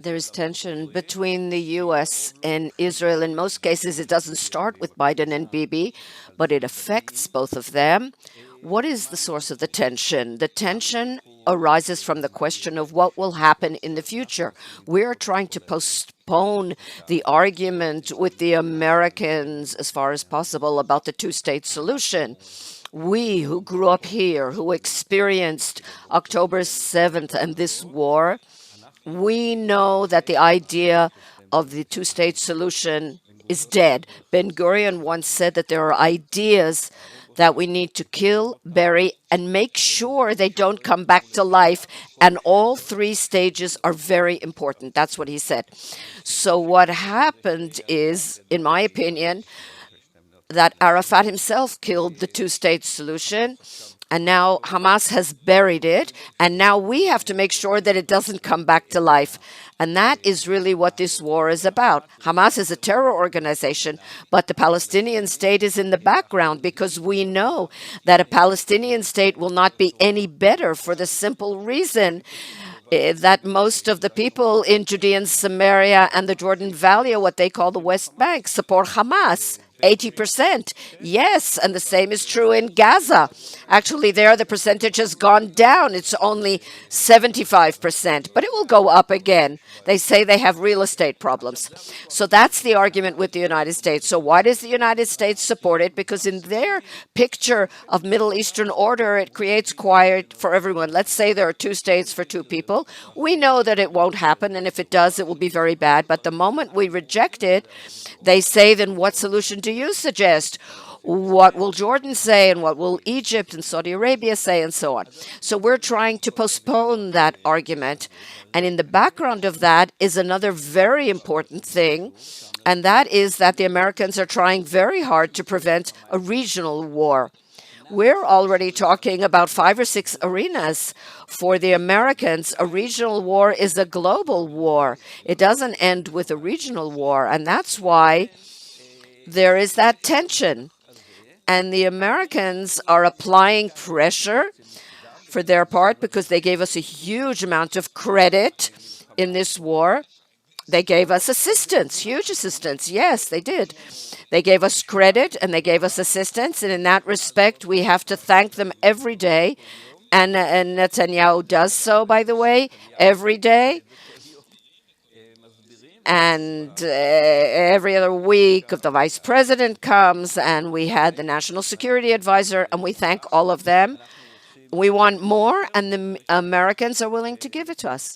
There is tension between the U.S. and Israel. In most cases, it doesn't start with Biden and Bibi, but it affects both of them. What is the source of the tension? The tension arises from the question of what will happen in the future. We're trying to postpone the argument with the Americans as far as possible about the two-state solution. We who grew up here, who experienced October 7th and this war, we know that the idea of the two-state solution is dead. Ben-Gurion once said that there are ideas that we need to kill, bury, and make sure they don't come back to life. And all three stages are very important. That's what he said. So what happened is, in my opinion, that Arafat himself killed the two-state solution, and now Hamas has buried it, and now we have to make sure that it doesn't come back to life. And that is really what this war is about. Hamas is a terror organization, but the Palestinian state is in the background because we know that a Palestinian state will not be any better for the simple reason that most of the people in Judea and Samaria and the Jordan Valley, or what they call the West Bank, support Hamas. 80%. Yes, and the same is true in Gaza. Actually, there the percentage has gone down. It's only 75%, but it will go up again. They say they have real estate problems. So that's the argument with the United States. So why does the United States support it? Because in their picture of Middle Eastern order, it creates quiet for everyone. Let's say there are two states for two people. We know that it won't happen, and if it does, it will be very bad. But the moment we reject it, they say, then what solution do you suggest? What will Jordan say, and what will Egypt and Saudi Arabia say, and so on? So we're trying to postpone that argument. And in the background of that is another very important thing, and that is that the Americans are trying very hard to prevent a regional war. We're already talking about 5 or 6 arenas. For the Americans, a regional war is a global war. It doesn't end with a regional war, and that's why there is that tension. And the Americans are applying pressure for their part because they gave us a huge amount of credit in this war. They gave us assistance, huge assistance. Yes, they did. They gave us credit and they gave us assistance. And in that respect, we have to thank them every day. And Netanyahu does so, by the way, every day. And every other week, the vice president comes, and we had the national security advisor, and we thank all of them. We want more, and the Americans are willing to give it to us.